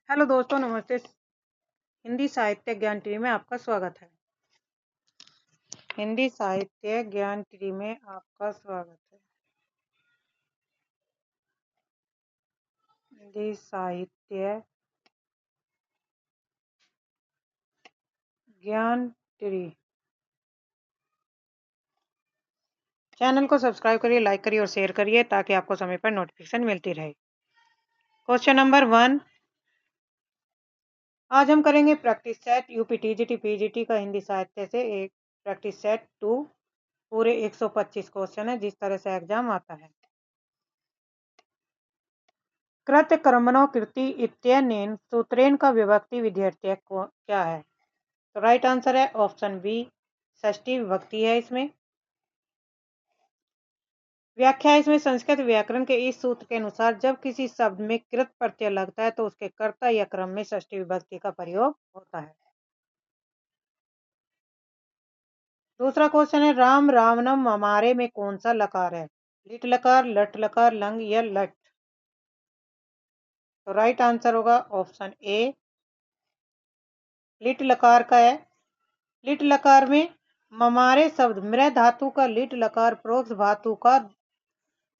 Hello दोस्तों, नमस्ते। हिंदी साहित्य ज्ञान ट्री में आपका स्वागत है। हिंदी साहित्य ज्ञान ट्री में आपका स्वागत है। हिंदी साहित्य ज्ञान ट्री चैनल को सब्सक्राइब करिए, लाइक करिए और शेयर करिए ताकि आपको समय पर नोटिफिकेशन मिलती रहे। क्वेश्चन नंबर 1, आज हम करेंगे practice set UP TGT PGT का हिंदी साहित्य से एक प्रैक्टिस सेट 2। पूरे 125 क्वेश्चन है, जिस तरह से एग्जाम आता है। कृत्य कर्मणो कृति इत्यनेन सूत्रेण का विभक्ति विधेयत्य क्या है? तो राइट आंसर है ऑप्शन बी, षष्ठी विभक्ति है इसमें। व्याख्या इसमें संस्कृत व्याकरण के इस सूत्र के अनुसार जब किसी शब्द में कृत प्रत्यय लगता है तो उसके कर्ता या क्रम में षष्ठी विभक्ति का प्रयोग होता है। दूसरा क्वेश्चन है, राम रावणम हमारे में कौन सा लकार है? लिट लकार, लट लकार, लंग या लट? तो राइट आंसर होगा ऑप्शन ए, लिट लकार का है। लिट लकार में ममारे शब्द मृ धातु का लिट लकार परोक्ष धातु का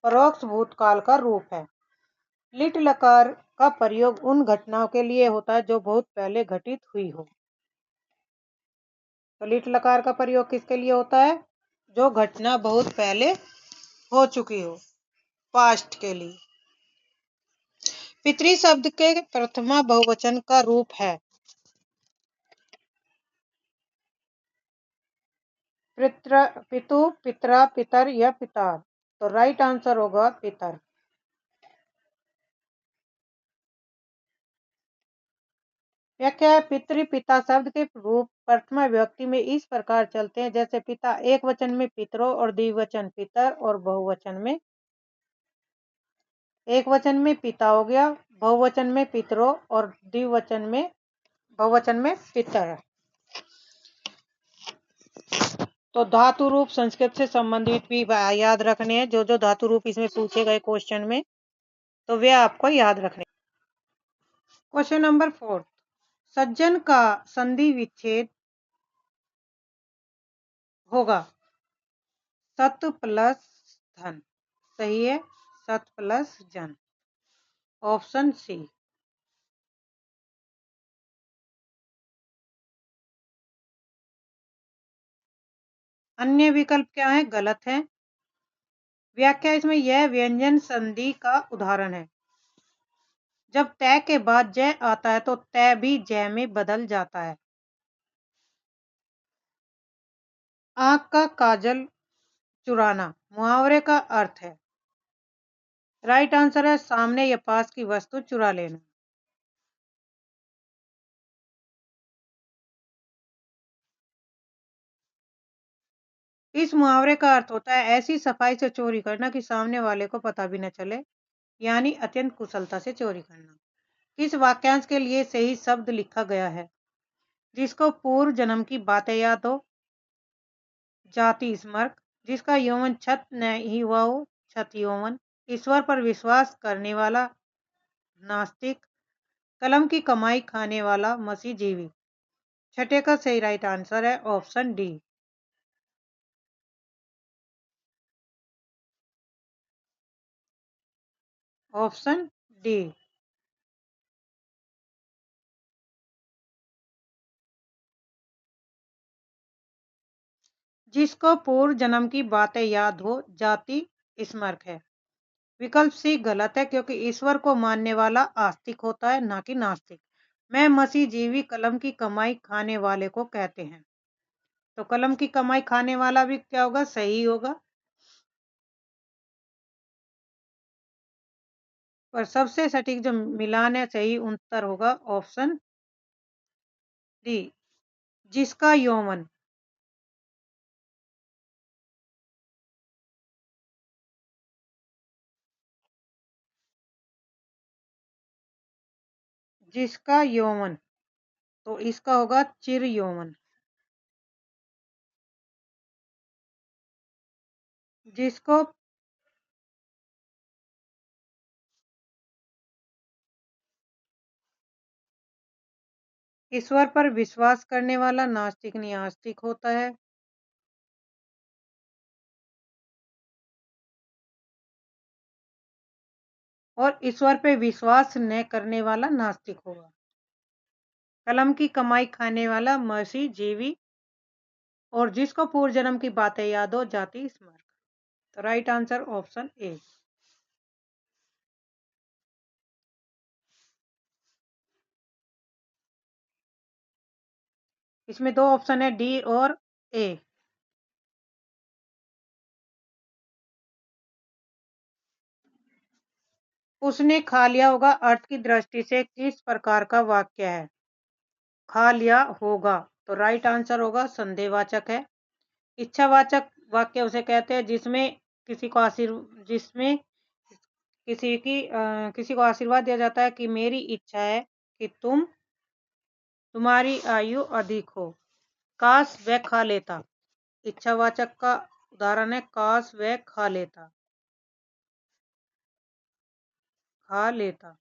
परोक्ष भूतकाल का रूप है। लिट लकार का प्रयोग उन घटनाओं के लिए होता है जो बहुत पहले घटित हुई हो। तो लिट लकार का प्रयोग किसके लिए होता है? जो घटना बहुत पहले हो चुकी हो, पास्ट के लिए। पितृ शब्द के प्रथमा बहुवचन का रूप है पितु, पितरा, पितर या पितार। तो राइट आंसर होगा पितर। व्याख्या है, पितृ पिता शब्द के रूप प्रथमा विभक्ति में इस प्रकार चलते हैं जैसे पिता एक वचन में पितरों और द्विवचन पितर और बहुवचन में एक वचन में पिता हो गया, बहुवचन में पितरों और द्विवचन में बहुवचन में पितर। तो धातु रूप संस्कृत से संबंधित भी याद रखने हैं। जो जो धातु रूप इसमें पूछे गए क्वेश्चन में, तो वे आपको याद रखने। क्वेश्चन नंबर 4, सज्जन का संधि विच्छेद होगा सत प्लस धन। सही है, सत प्लस जन, ऑप्शन सी। अन्य विकल्प क्या है? गलत है। व्याख्या इसमें, यह व्यंजन संधि का उदाहरण है। जब तय के बाद जय आता है तो तय भी जय में बदल जाता है। आंख का काजल चुराना मुहावरे का अर्थ है। राइट आंसर है सामने या पास की वस्तु चुरा लेना। इस मुहावरे का अर्थ होता है ऐसी सफाई से चोरी करना कि सामने वाले को पता भी न चले, यानी अत्यंत कुशलता से चोरी करना। किस वाक्यांश के लिए सही शब्द लिखा गया है? जिसको पूर्व जन्म की बातें याद हो, जाति स्मरक, जिसका यौवन छत नहीं हुआ हो, छत यौवन, ईश्वर पर विश्वास करने वाला नास्तिक, कलम की कमाई खाने वाला मसीहजीवी। छठे का सही राइट आंसर है ऑप्शन डी। Option D. जिसको पूर्व जन्म की बातें याद हो, जाति स्मरक है। विकल्प सी गलत है क्योंकि ईश्वर को मानने वाला आस्तिक होता है, ना कि नास्तिक। मैं मसीह जीवी कलम की कमाई खाने वाले को कहते हैं। तो कलम की कमाई खाने वाला भी क्या होगा? सही होगा। पर सबसे सटीक जो मिलान है, सही उत्तर होगा ऑप्शन डी, जिसका यौवन। जिसका यौवन, तो इसका होगा चिर यौवन। जिसको ईश्वर पर विश्वास करने वाला नास्तिक नहीं आस्तिक होता है। और ईश्वर पे विश्वास न करने वाला नास्तिक होगा। कलम की कमाई खाने वाला मसीहजीवी और जिसको पूर्व जन्म की बातें याद हो जाती स्मरण। तो राइट आंसर ऑप्शन ए। इसमें दो ऑप्शन है, डी और ए। उसने खा लिया होगा अर्थ की दृष्टि से किस प्रकार का वाक्य है? खा लिया होगा तो राइट आंसर होगा संदेहवाचक है। इच्छावाचक वाक्य उसे कहते हैं जिसमें जिसमें किसी को आशीर्वाद दिया जाता है कि मेरी इच्छा है कि तुम्हारी आयु अधिक हो। काश वह खा लेता। इच्छावाचक का उदाहरण है काश वह खा लेता। खा लेता।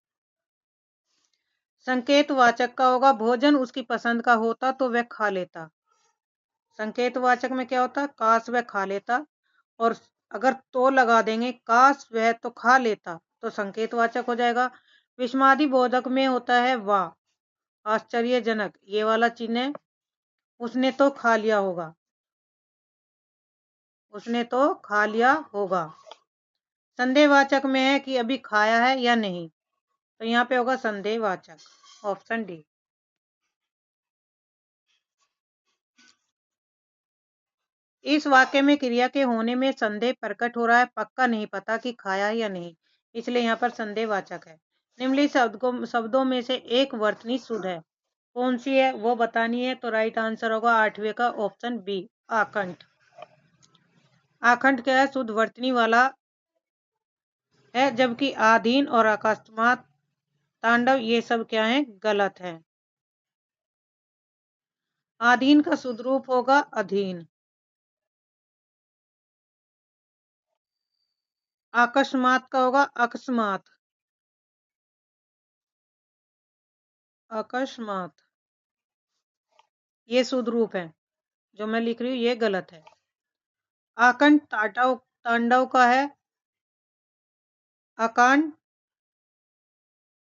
संकेतवाचक का होगा भोजन उसकी पसंद का होता तो वह खा लेता। संकेतवाचक में क्या होता? काश वह खा लेता। और अगर तो लगा देंगे काश वह तो खा लेता तो संकेतवाचक हो जाएगा। विस्मादि बोधक में होता है वाह, आश्चर्यजनक, ये वाला चिन्ह है। उसने तो खा लिया होगा। उसने तो खा लिया होगा। संदेहवाचक में है कि अभी खाया है या नहीं, तो यहाँ पे होगा संदेहवाचक, ऑप्शन डी। इस वाक्य में क्रिया के होने में संदेह प्रकट हो रहा है, पक्का नहीं पता कि खाया है या नहीं, इसलिए यहाँ पर संदेहवाचक है। निम्नलिखित शब्दों में से एक वर्तनी शुद्ध है, कौन सी है वो बतानी है। तो राइट आंसर होगा आठवें का ऑप्शन बी, आकंठ। आकंठ क्या है? शुद्ध वर्तनी वाला है, जबकि आधीन और अकस्मात, तांडव, ये सब क्या है? गलत है। आधीन का शुद्ध रूप होगा अधीन। अकस्मात का होगा अकस्मात। अकस्मात ये शुद्ध रूप है, जो मैं लिख रही हूँ ये गलत है। आकंठ तांडव, तांडव का है अकांड,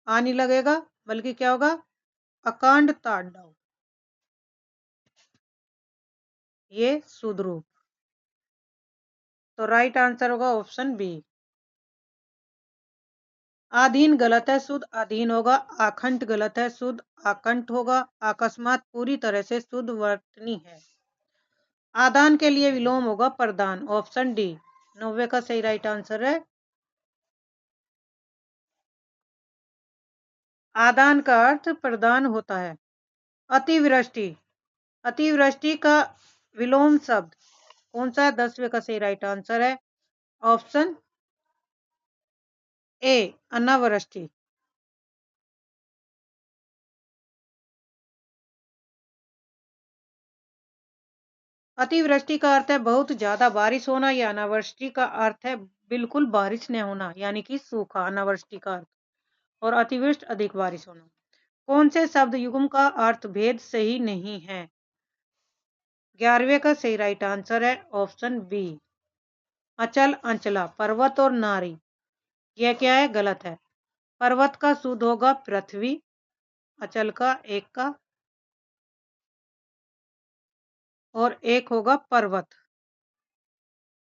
आ नहीं लगेगा, बल्कि क्या होगा? अकांड तांडव, ये शुद्ध रूप। तो राइट आंसर होगा ऑप्शन बी। आधीन गलत है, शुद्ध अधीन होगा। आखंड गलत है, शुद्ध आकंठ होगा। अकस्मात पूरी तरह से शुद्ध वर्तनी है। आदान के लिए विलोम होगा प्रदान, ऑप्शन डी। 90 का सही राइट आंसर है। आदान का अर्थ प्रदान होता है। अतिवृष्टि, अतिवृष्टि का विलोम शब्द कौन सा है? 10वें का सही राइट आंसर है, ऑप्शन ए, अनावृष्टि। अतिवृष्टि का अर्थ है बहुत ज्यादा बारिश होना, या अनावृष्टि का अर्थ है बिल्कुल बारिश न होना, यानी कि सूखा, अनावृष्टि का अर्थ। और अतिवृष्टि अधिक बारिश होना। कौन से शब्द युग्म का अर्थ भेद सही नहीं है? 11वें का सही राइट आंसर है, ऑप्शन बी, अचल, अंचला, पर्वत और नारी, यह क्या है? गलत है। पर्वत का शुद्ध होगा पृथ्वी, अचल का एक का, और एक होगा पर्वत।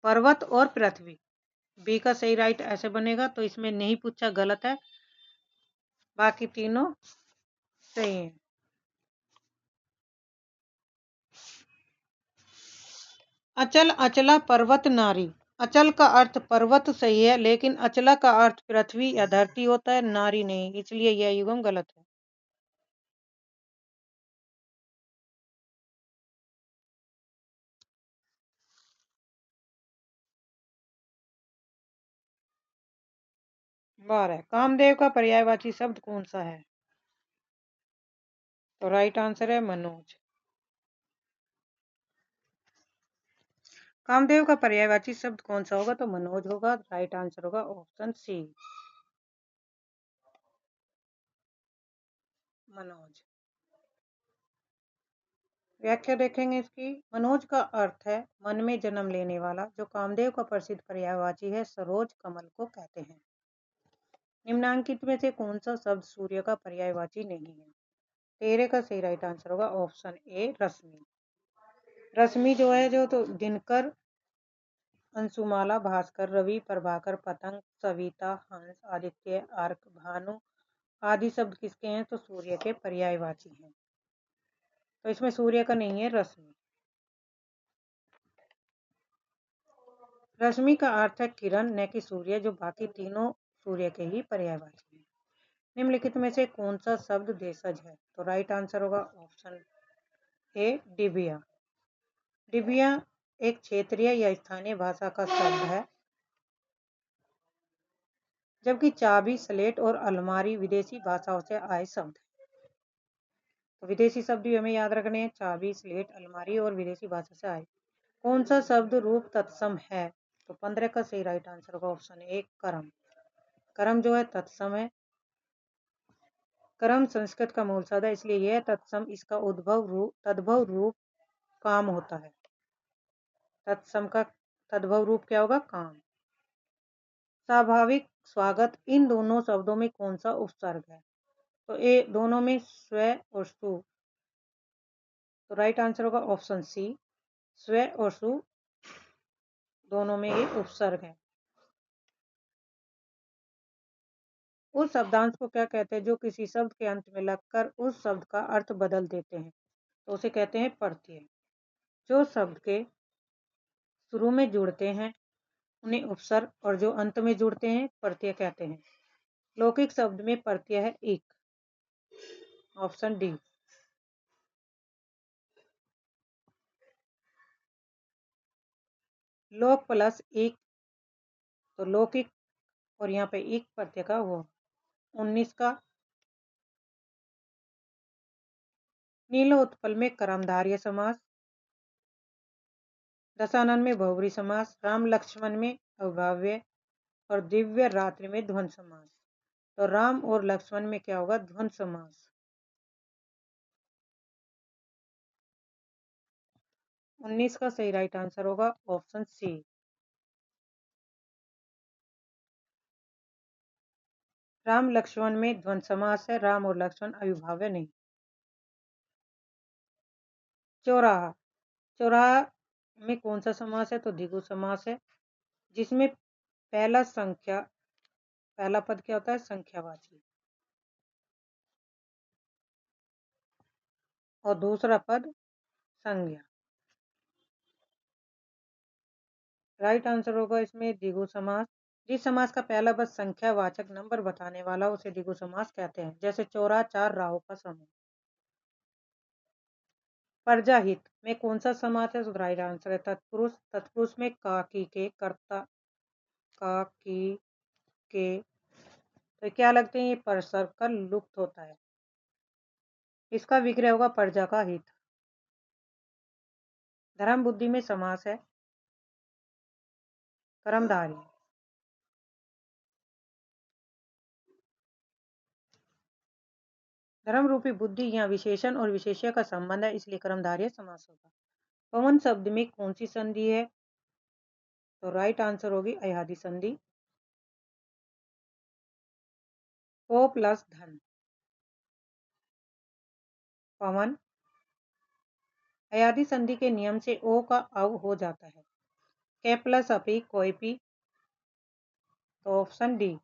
पर्वत और पृथ्वी, बी का सही राइट ऐसे बनेगा, तो इसमें नहीं पूछा, गलत है, बाकी तीनों सही है। अचल, अचला, पर्वत, नारी। अचल का अर्थ पर्वत सही है, लेकिन अचला का अर्थ पृथ्वी या धरती होता है, नारी नहीं, इसलिए यह युग्म गलत है। बारह, कामदेव का पर्यायवाची शब्द कौन सा है? तो राइट आंसर है मनोज। कामदेव का पर्यायवाची शब्द कौन सा होगा? तो मनोज होगा, राइट आंसर होगा ऑप्शन सी, मनोज। व्याख्या देखेंगे इसकी। मनोज का अर्थ है मन में जन्म लेने वाला। जो कामदेव का प्रसिद्ध पर्यायवाची है सरोज कमल को कहते हैं। निम्नांकित में से कौन सा शब्द सूर्य का पर्यायवाची नहीं है? 13 का सही राइट आंसर होगा ऑप्शन ए रश्मि। रश्मि जो है जो तो दिनकर, अंशुमाला, भास्कर, रवि, प्रभाकर, पतंग, सविता, हंस, आदित्य, अर्क, भानु आदि शब्द किसके हैं? तो सूर्य के पर्यायवाची हैं। तो इसमें सूर्य का नहीं है, रश्मि। रश्मि का अर्थ है किरण, न कि सूर्य, जो बाकी तीनों सूर्य के ही पर्यायवाची हैं। निम्नलिखित में से कौन सा शब्द देशज है? तो राइट आंसर होगा ऑप्शन ए डिबिया। डिबिया एक क्षेत्रीय या स्थानीय भाषा का शब्द है, जबकि चाबी, स्लेट और अलमारी विदेशी भाषाओं से आए शब्द हैं। तो विदेशी शब्द भी हमें याद रखने हैं, चाबी, स्लेट, अलमारी और विदेशी भाषा से आए। कौन सा शब्द रूप तत्सम है? तो 15 का सही राइट आंसर होगा ऑप्शन ए करम। करम जो है तत्सम है। करम संस्कृत का मूल शब्द है, इसलिए यह तत्सम, इसका तद्भव रूप काम होता है। तत्सम का तद्भव रूप क्या होगा? काम। स्वाभाविक, स्वागत, इन दोनों शब्दों में कौन सा उपसर्ग है? तो ए दोनों में स्व और सु। तो राइट आंसर होगा ऑप्शन सी, स्व और सु दोनों में ये उपसर्ग है। उस शब्दांश को क्या कहते हैं जो किसी शब्द के अंत में लगकर उस शब्द का अर्थ बदल देते हैं? तो उसे कहते हैं प्रत्यय। जो शब्द के शुरू में जुड़ते हैं उन्हें उपसर्ग, और जो अंत में जुड़ते हैं प्रत्यय कहते हैं। लौकिक शब्द में प्रत्यय है एक, ऑप्शन डी। लोक प्लस एक, तो लौकिक और यहाँ पे एक प्रत्यय का हुआ। 19 का नीलोत्पल में कर्मधारय समास, दशानन में बहुब्री समास, राम लक्ष्मण में अविभाज्य और दिव्य रात्रि में द्वंद्व समास। तो राम और लक्ष्मण में क्या होगा? द्वंद्व समास। 19 का सही राइट आंसर होगा ऑप्शन सी। राम लक्ष्मण में द्वंद्व समास है, राम और लक्ष्मण अविभाज्य नहीं। चौराहा, चौराहा में कौन सा समास है? तो द्विगु समास है, जिसमें पहला पद क्या होता है? संख्यावाची, और दूसरा पद संज्ञा। राइट आंसर होगा इसमें द्विगु समास। जिस समास का पहला पद संख्यावाचक नंबर बताने वाला उसे द्विगु समास कहते हैं, जैसे चौरा, चार राहों का समूह। प्रजाहित में कौन सा समास है? तो राइट आंसर है तत्पुरुष। तत्पुरुष में का, की, के, कर्ता, का, की, के, तो क्या लगते हैं? ये परसर्ग का लुप्त होता है। इसका विग्रह होगा प्रजा का हित। धर्म बुद्धि में समास है कर्मधारय। धर्म रूपी बुद्धि यहाँ विशेषण और विशेष्य का संबंध है, इसलिए कर्मधारय समास होगा। पवन शब्द में कौन सी संधि है? तो राइट आंसर होगी अयादि संधि। ओ प्लस धन, पवन। अयादि संधि के नियम से ओ का अव हो जाता है। के प्लस अपी, कोई पी, तो ऑप्शन डी।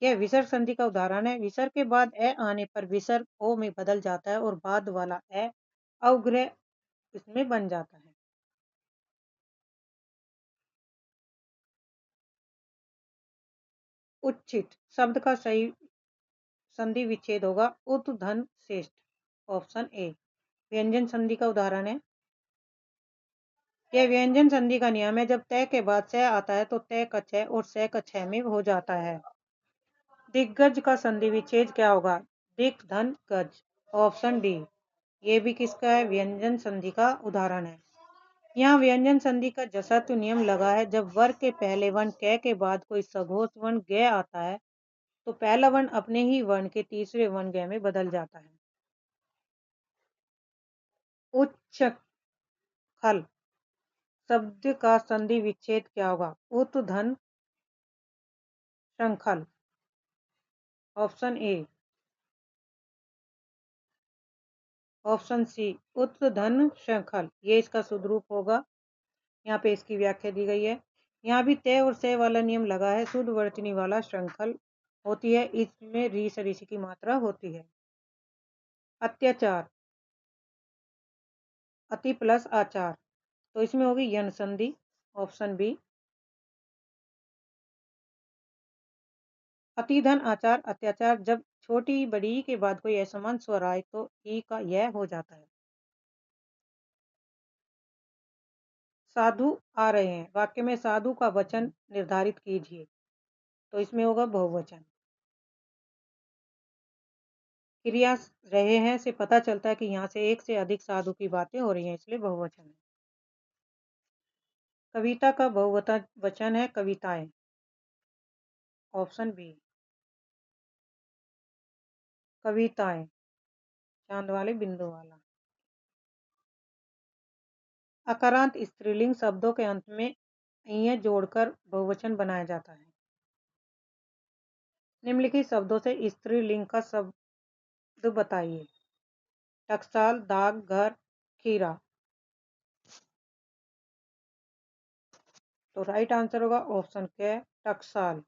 यह विसर्ग संधि का उदाहरण है। विसर्ग के बाद ए आने पर विसर्ग ओ में बदल जाता है और बाद वाला ए अवग्रह इसमें बन जाता है। उच्चित शब्द का सही संधि विच्छेद होगा उत धन श्रेष्ठ, ऑप्शन ए। व्यंजन संधि का उदाहरण है। यह व्यंजन संधि का नियम है, जब तय के बाद से आता है तो तय का छह और से का छह में हो जाता है। दिग्गज का संधि विच्छेद क्या होगा? दिक धन गज, ऑप्शन डी। ये भी किसका है? व्यंजन संधि का उदाहरण है। यहाँ व्यंजन संधि का जसत्व नियम लगा है। जब वर्ग के पहले वर्ण क के बाद कोई सघोष वर्ण ग आता है तो पहला वर्ण अपने ही वर्ण के तीसरे वर्ण ग में बदल जाता है। उच्च खल शब्द का संधि विच्छेद क्या होगा? उत धन श्रृंखल। Option A. ऑप्शन सी उत धन श्रृंखल, ये इसका सुधरूप होगा। यहाँ पे इसकी व्याख्या दी गई है। यहाँ भी तय और सय वाला नियम लगा है। शुद्ध वर्तनी वाला श्रृंखल होती है, इसमें री से ऋषि की मात्रा होती है। अत्याचार, अति प्लस आचार, तो इसमें होगी यन संधि। Option B. अतिधन आचार अत्याचार, जब छोटी बड़ी के बाद कोई असमान स्वर आए तो ई का यह हो जाता है। साधु आ रहे हैं, वाक्य में साधु का वचन निर्धारित कीजिए, तो इसमें होगा बहुवचन। क्रिया रहे हैं से पता चलता है कि यहाँ से एक से अधिक साधु की बातें हो रही हैं, इसलिए बहुवचन है। कविता का बहुवचन है कविताएं। Option B. कविताएं, चांद वाले बिंदु वाला। अकारांत स्त्रीलिंग शब्दों के अंत में य जोड़कर बहुवचन बनाया जाता है। निम्नलिखित शब्दों से स्त्रीलिंग का शब्द बताइए। टकसाल, दाग, घर, खीरा। तो राइट आंसर होगा ऑप्शन के टकसाल।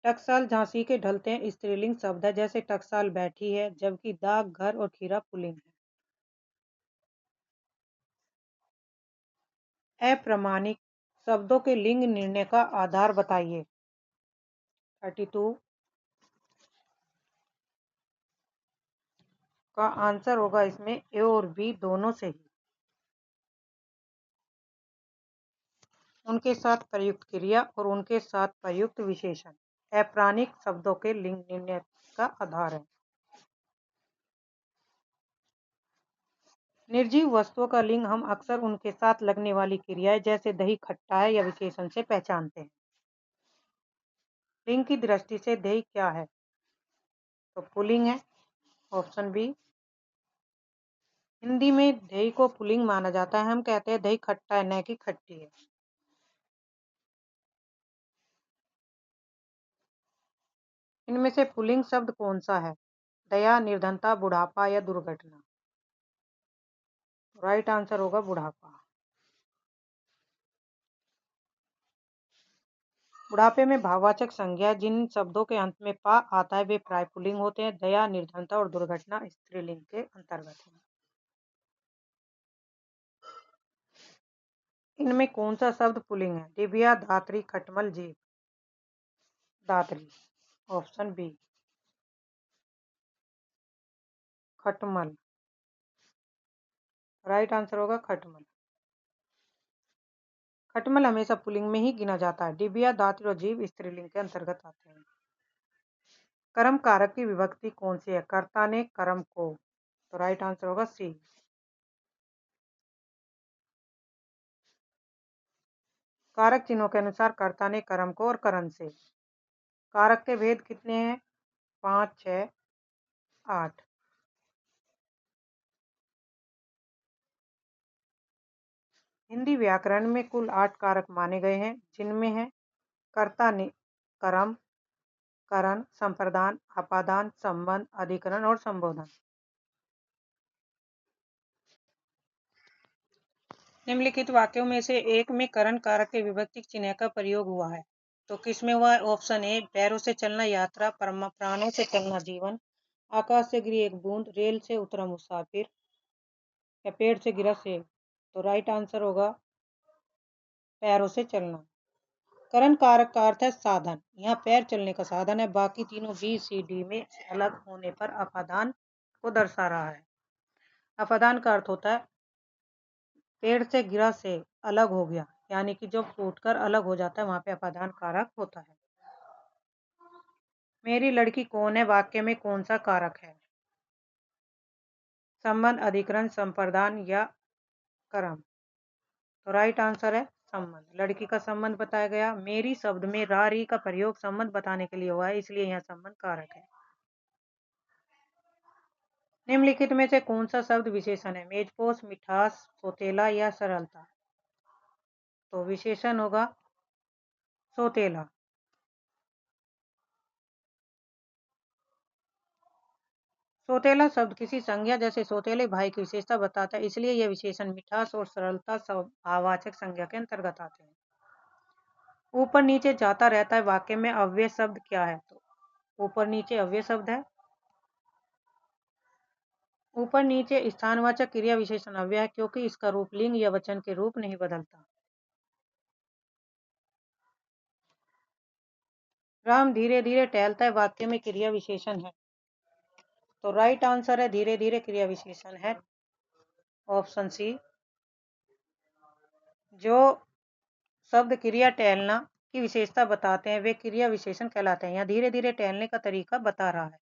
टकसाल झांसी के ढलते हैं स्त्रीलिंग शब्द है, जैसे टकसाल बैठी है, जबकि दाग, घर और खीरा पुल्लिंग है। अप्रमाणिक शब्दों के लिंग निर्णय का आधार बताइए। 32 का आंसर होगा इसमें ए और बी दोनों से ही। उनके साथ प्रयुक्त क्रिया और उनके साथ प्रयुक्त विशेषण अप्राणिक शब्दों के लिंग निर्णय का आधार है। निर्जीव वस्तुओं का लिंग हम अक्सर उनके साथ लगने वाली क्रियाएं जैसे दही खट्टा है या विशेषण से पहचानते हैं। लिंग की दृष्टि से दही क्या है? तो पुल्लिंग है। Option B. हिंदी में दही को पुल्लिंग माना जाता है। हम कहते हैं दही खट्टा है, न कि खट्टी है। इनमें से पुल्लिंग शब्द कौन सा है? दया, निर्धनता, बुढ़ापा या दुर्घटना। राइट आंसर होगा बुढ़ापा। बुढ़ापे में भाववाचक संज्ञा जिन शब्दों के अंत में पा आता है वे प्राय पुल्लिंग होते हैं। दया, निर्धनता और दुर्घटना स्त्रीलिंग के अंतर्गत है। इनमें कौन सा शब्द पुल्लिंग है? दिव्या, धात्री, खटमल, जीव। दात्री। Option B. खटमल। राइट आंसर होगा खटमल। खटमल हमेशा पुल्लिंग में ही गिना जाता है। दिव्या, दात्री और जीव स्त्रीलिंग के अंतर्गत आते हैं। कर्म कारक की विभक्ति कौन सी है? कर्ता ने कर्म को। तो राइट आंसर होगा सी। कारक चिन्हों के अनुसार कर्ता ने कर्म को और करण से। कारक के भेद कितने हैं? 5, 6, 8। हिंदी व्याकरण में कुल 8 कारक माने गए हैं, जिनमें है कर्ता ने कर्म, करण, संप्रदान, अपादान, संबंध, अधिकरण और संबोधन। निम्नलिखित वाक्यों में से एक में करण कारक के विभक्ति चिन्ह का प्रयोग हुआ है, तो किसमें हुआ है? ऑप्शन ए पैरों से चलना यात्रा, प्राणों से चलना जीवन, आकाश से गिरी एक बूंद, रेल से उतरा मुसाफिर या पेड़ से गिरा सेब। तो राइट आंसर होगा पैरों से चलना। करण कारक का अर्थ है साधन, यहाँ पैर चलने का साधन है। बाकी तीनों बी सी डी में अलग होने पर अपादान को दर्शा रहा है। अपादान का अर्थ होता है पेड़ से गिरा से अलग हो गया, यानी कि जब टूटकर अलग हो जाता है वहां पे अपादान कारक होता है। मेरी लड़की कौन है वाक्य में कौन सा कारक है? संबंध, अधिकरण, संप्रदान या कर्म। तो राइट आंसर है संबंध। लड़की का संबंध बताया गया। मेरी शब्द में रा री का प्रयोग संबंध बताने के लिए हुआ है, इसलिए यह संबंध कारक है। निम्नलिखित में से कौन सा शब्द विशेषण है? मेजपोश, मिठास, सोतेला या सरलता? तो विशेषण होगा सोतेला। सोतेला शब्द किसी संज्ञा जैसे सोतेले भाई की विशेषता बताता है, इसलिए यह विशेषण मिठास और सरलता भाववाचक संज्ञा के अंतर्गत आते हैं। ऊपर नीचे जाता रहता है वाक्य में अव्यय शब्द क्या है? तो ऊपर नीचे अव्यय शब्द है। ऊपर नीचे स्थानवाचक क्रिया विशेषण अव्यय है क्योंकि इसका रूप लिंग या वचन के रूप नहीं बदलता। राम धीरे धीरे टहलता है वाक्य में क्रिया विशेषण है। तो राइट आंसर है धीरे धीरे क्रिया विशेषण है ऑप्शन सी। जो शब्द क्रिया टहलना की विशेषता बताते हैं वे क्रिया विशेषण कहलाते हैं। यहाँ धीरे धीरे टहलने का तरीका बता रहा है।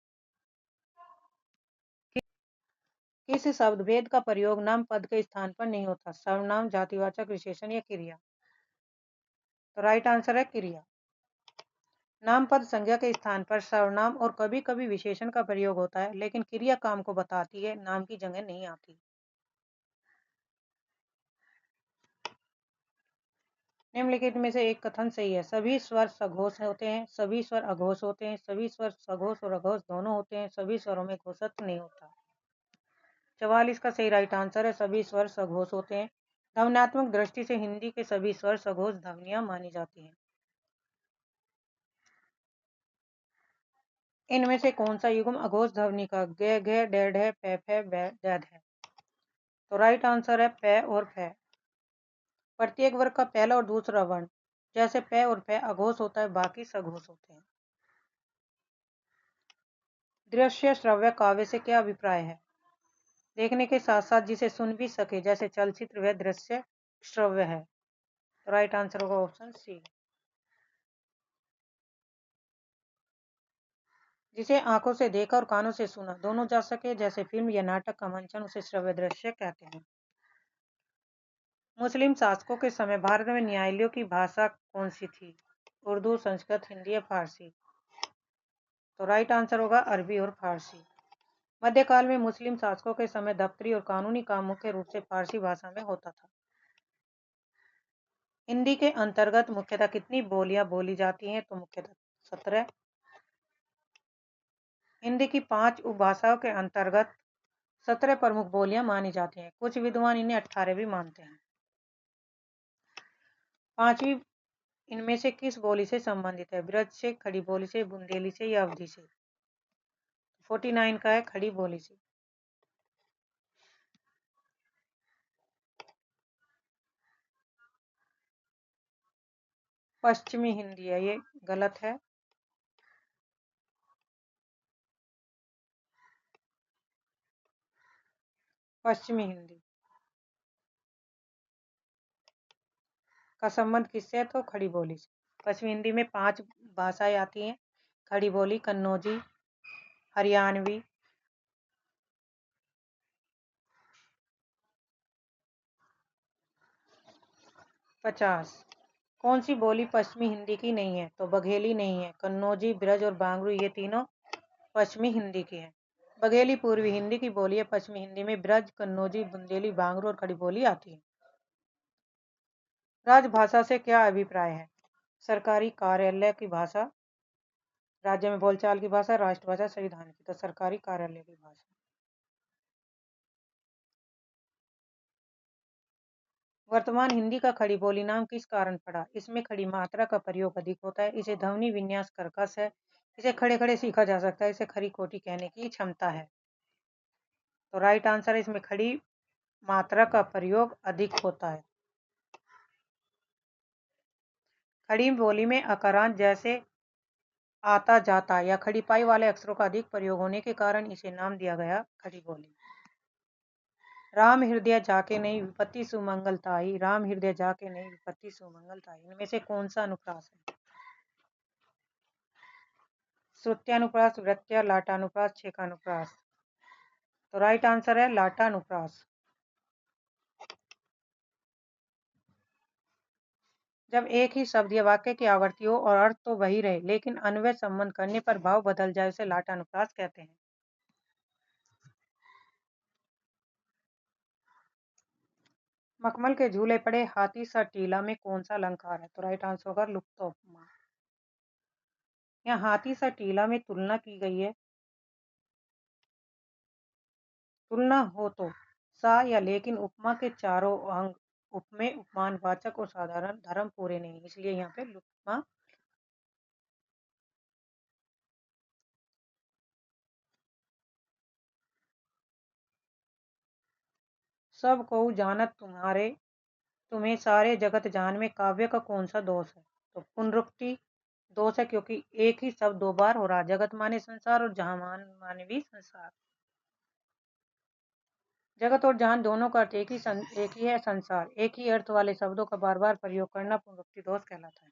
किस शब्द भेद का प्रयोग नाम पद के स्थान पर नहीं होता? सर्वनाम, जातिवाचक विशेषण या क्रिया? तो राइट आंसर है क्रिया। नाम पद संज्ञा के स्थान पर सर्वनाम और कभी कभी विशेषण का प्रयोग होता है, लेकिन क्रिया काम को बताती है, नाम की जगह नहीं आती। निम्नलिखित में से एक कथन सही है। सभी स्वर सघोष होते हैं, सभी स्वर अघोष होते हैं, सभी स्वर सघोष और अघोष दोनों होते हैं, सभी स्वरों में घोषत्व नहीं होता। 44 का सही राइट आंसर है सभी स्वर सघोष होते हैं। ध्वन्यात्मक दृष्टि से हिंदी के सभी स्वर सघोष ध्वनियां मानी जाती हैं। इनमें से कौन सा युग्म अघोष ध्वनि का ग, घ, डैड है, फै, दैद है? तो राइट आंसर है पै और फै। प्रत्येक वर्ग का पहला और दूसरा वर्ण जैसे पै और फै अघोष होता है, बाकी सघोष होते हैं। दृश्य श्रव्य काव्य से क्या अभिप्राय है? देखने के साथ साथ जिसे सुन भी सके, जैसे चलचित्र वह दृश्य श्रव्य है। तो राइट आंसर होगा ऑप्शन सी। जिसे आंखों से देखा और कानों से सुना दोनों जा सके, जैसे फिल्म या नाटक का मंचन, उसे श्रव्य दृश्य कहते हैं। मुस्लिम शासकों के समय भारत में न्यायालयों की भाषा कौन सी थी? उर्दू, संस्कृत, हिंदी या फारसी? तो राइट आंसर होगा अरबी और फारसी। मध्यकाल में मुस्लिम शासकों के समय दफ्तरी और कानूनी काम मुख्य रूप से फारसी भाषा में होता था। हिंदी के अंतर्गत मुख्यतः कितनी बोलियां बोली जाती हैं? तो मुख्यतः 17। हिंदी की 5 उपभाषाओं के अंतर्गत 17 प्रमुख बोलियां मानी जाती हैं। कुछ विद्वान इन्हें 18 भी मानते हैं। 5वीं इनमें से किस बोली से संबंधित है? ब्रज से, खड़ी बोली से, बुंदेली से या अवधी से? 49 का है खड़ी बोली से। पश्चिमी हिंदी है, ये गलत है। पश्चिमी हिंदी का संबंध किससे है? तो खड़ी बोली से। पश्चिमी हिंदी में 5 भाषाएं आती हैं। खड़ी बोली, कन्नौजी, हरियाणवी, 50। कौन सी बोली पश्चिमी हिंदी की नहीं है? तो बघेली नहीं है, कन्नौजी, ब्रज और बांगरू ये तीनों पश्चिमी हिंदी की है। बघेली पूर्वी हिंदी की बोली है। पश्चिमी हिंदी में ब्रज, कन्नौजी, बुंदेली, बांगरू और खड़ी बोली आती है। राजभाषा से क्या अभिप्राय है? सरकारी कार्यालय की भाषा, राज्य में बोलचाल की भाषा, राष्ट्रभाषा, संविधान की। तो सरकारी कार्यालय की भाषा। वर्तमान हिंदी का खड़ी बोली नाम किस कारण पड़ा? इसमें खड़ी मात्रा का प्रयोग अधिक होता है, इसे ध्वनि विन्यास कर्कश है, इसे खड़े खड़े सीखा जा सकता है, इसे खरी खोटी कहने की क्षमता है। तो राइट आंसर है इसमें खड़ी मात्रा का प्रयोग अधिक होता है। खड़ी बोली में अकारांत जैसे आता जाता या खड़ी पाई वाले अक्षरों का अधिक प्रयोग होने के कारण इसे नाम दिया गया खड़ी बोली। राम हृदय जाके नहीं विपत्ति सुमंगल ताई, राम हृदय जाके नहीं विपत्ति सुमंगल ताई। इनमें से कौन सा अनुप्रास है? श्रुत्यानुप्रास, वृत्या, लाटानुप्रास, छेकानुप्रास। तो राइट आंसर है लाटानुप्रास। जब एक ही शब्द या वाक्य की आवृत्ति हो और अर्थ तो वही रहे, लेकिन अन्वय संबंध करने पर भाव बदल जाए, उसे लाटानुप्रास कहते हैं। मखमल के झूले पड़े हाथी सा टीला में कौन सा अलंकार है? तो राइट आंसर होगा लुप्तोपमा। यहाँ हाथी सा टीला में तुलना की गई है। तुलना हो तो सा या लेकिन उपमा के चारों अंग उपमेय उपमान वाचक और साधारण धर्म पूरे नहीं, इसलिए यहाँ पे लुप्तमा। सब को जानत तुम्हारे तुम्हें सारे जगत जान में काव्य का कौन सा दोष है? तो पुनरुक्ति दोष है, क्योंकि एक ही शब्द दो बार हो रहा। जगत माने संसार और जहान माने भी संसार। जगत और जहान दोनों का अर्थ एक ही है, संसार। एक ही अर्थ वाले शब्दों का बार बार प्रयोग करना पुनरुक्ति दोष कहलाता है।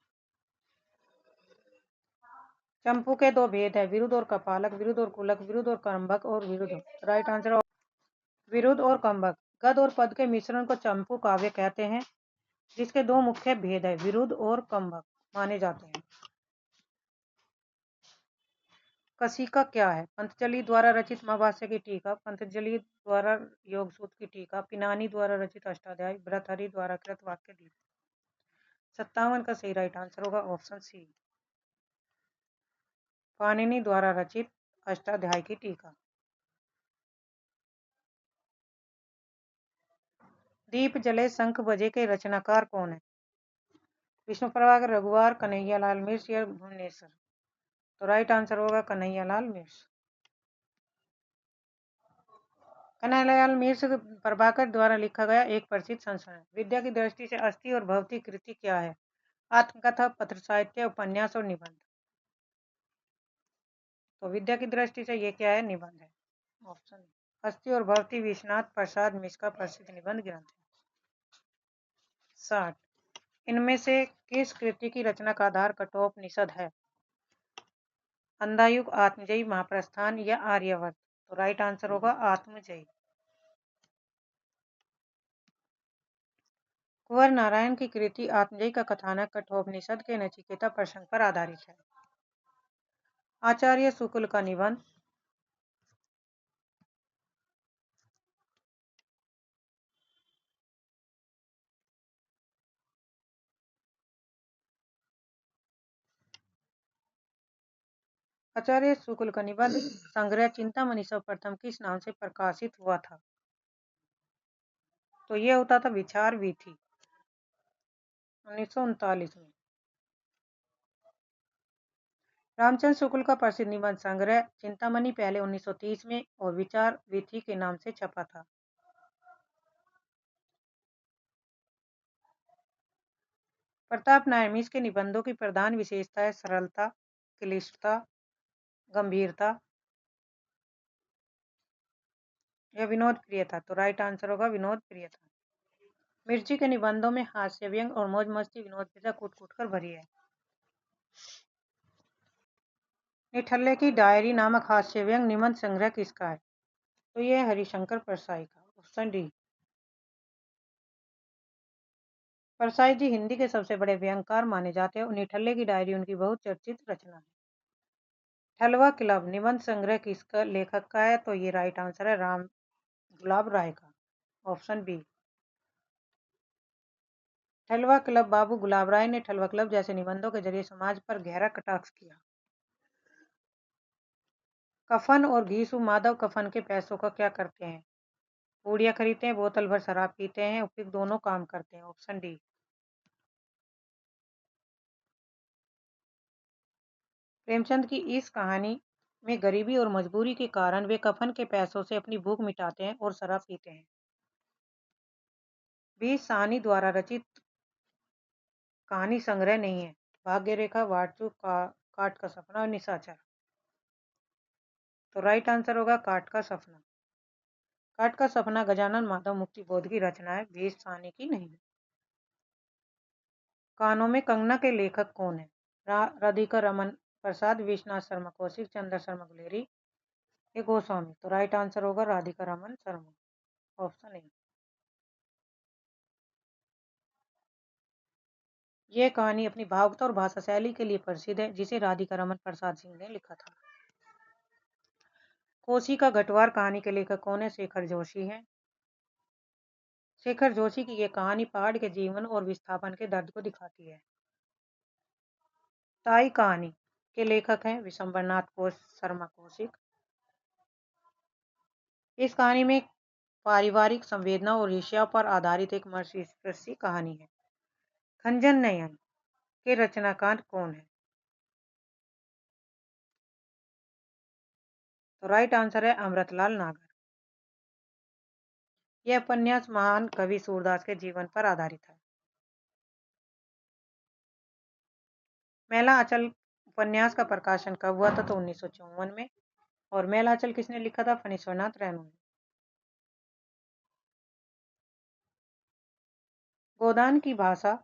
चंपू के दो भेद है, विरुद्ध और कपालक, विरुद्ध और कुलक, विरुद्ध और कर्मभक और विरुद्ध। राइट आंसर विरुद्ध और कम्बक। गद और पद के मिश्रण को चंपू काव्य कहते हैं, जिसके दो मुख्य भेद है, विरुद्ध और कम्बक माने जाते हैं। कशिका क्या है? पंतजलि द्वारा रचित महाभाष्य की टीका, पंतजलि द्वारा योग सूत्र की टीका, पिनानी द्वारा रचित अष्टाध्यायी, भर्तहरि द्वारा कृत वाक्य दीप। 57 का सही राइट आंसर होगा ऑप्शन सी, पाणिनि द्वारा रचित अष्टाध्यायी की टीका। दीप जले शंख बजे के रचनाकार कौन है? विष्णु प्रभाकर, रघुवार, कन्हैयालाल मिश्र या भुवनेश्वर। तो राइट आंसर होगा कन्हैयालाल मिश्र। कन्हैयालाल मिश्र प्रभाकर द्वारा लिखा गया एक प्रसिद्ध संस्करण। विद्या की दृष्टि से अस्थि और भौतिक कृति क्या है? आत्मकथा, पत्र साहित्य, उपन्यास और निबंध। तो विद्या की दृष्टि से ये क्या है? निबंध है, ऑप्शन। अस्थि और भवती विश्वनाथ प्रसाद मिश्र का प्रसिद्ध निबंध ग्रंथ है। 60 इनमें से किस कृति की रचना का आधार कठोपनिषद है? अंधायुग, आत्मजयी, महाप्रस्थान या आर्यावर्त। तो राइट आंसर होगा आत्मजयी। कुंवर नारायण की कृति आत्मजयी का कथानक कठोपनिषद के नचिकेता प्रसंग पर आधारित है। आचार्य शुक्ल का निबंध। आचार्य शुक्ल का निबंध संग्रह चिंतामणि सर्वप्रथम किस नाम से प्रकाशित हुआ था? तो ये होता था विचार वीथी, 1939 में। रामचंद्र शुक्ल का प्रसिद्ध निबंध संग्रह चिंतामणि पहले 1930 में और विचार वीथी के नाम से छपा था। प्रताप नारायण मिश्र के निबंधों की प्रधान विशेषता है सरलता, क्लिष्टता, गंभीरता या विनोद प्रियता। तो राइट आंसर होगा विनोद प्रियता। मिर्ची के निबंधों में हास्य, व्यंग और मौज मस्ती, विनोद प्रियता कूट कूट कर भरी है। निठल्ले की डायरी नामक हास्य व्यंग निबंध संग्रह किसका है? तो यह है हरिशंकर परसाई का, ऑप्शन डी। परसाई जी हिंदी के सबसे बड़े व्यंगकार माने जाते हैं। निठल्ले की डायरी उनकी बहुत चर्चित रचना है। ठलवा क्लब निबंध संग्रह किसका लेखक का है? तो ये राइट आंसर है राम गुलाब राय का, ऑप्शन बी। ठलवा क्लब बाबू गुलाब राय ने ठलवा क्लब जैसे निबंधों के जरिए समाज पर गहरा कटाक्ष किया। कफन और घीसू माधव कफन के पैसों का क्या करते हैं? पूड़ियाँ खरीदते हैं, बोतल भर शराब पीते हैं, उपयुक्त दोनों काम करते हैं, ऑप्शन डी। प्रेमचंद की इस कहानी में गरीबी और मजबूरी के कारण वे कफन के पैसों से अपनी भूख मिटाते हैं और शराब पीते हैं। बी साहनी द्वारा रचित कहानी संग्रह नहीं है। भाग्य रेखा, वाटचू, काट का सपना और निशाचर। तो राइट आंसर होगा काट का सपना। काट का सपना गजानन माधव मुक्ति बोध की रचना है, बीस साहनी की नहीं। कानों में कंगना के लेखक कौन है? राधिका रमन प्रसाद, विश्वनाथ शर्मा कौशिक, चंद्र शर्मा गुलेरी ये गोस्वामी। तो राइट आंसर होगा राधिका रमन शर्मा, ऑप्शन ए। यह कहानी अपनी भावुकता और भाषा शैली के लिए प्रसिद्ध है, जिसे राधिका रमन प्रसाद सिंह ने लिखा था। कोसी का घटवार कहानी के लेखक कौन है? शेखर जोशी हैं। शेखर जोशी की ये कहानी पहाड़ के जीवन और विस्थापन के दर्द को दिखाती है। ताई कहानी के लेखक हैं विशंबरनाथ कोश शर्मा कौशिक। इस कहानी में पारिवारिक संवेदना और ईर्ष्या पर आधारित एक मर्मस्पर्शी कहानी है। खंजन नयन के रचनाकार कौन है? तो राइट आंसर है अमृतलाल नागर। यह उपन्यास महान कवि सूरदास के जीवन पर आधारित है। मैला आंचल उपन्यास का प्रकाशन कब हुआ था? तो 1954 में। और मैला आंचल किसने लिखा था? फणीश्वरनाथ रेणु ने। गोदान की भाषा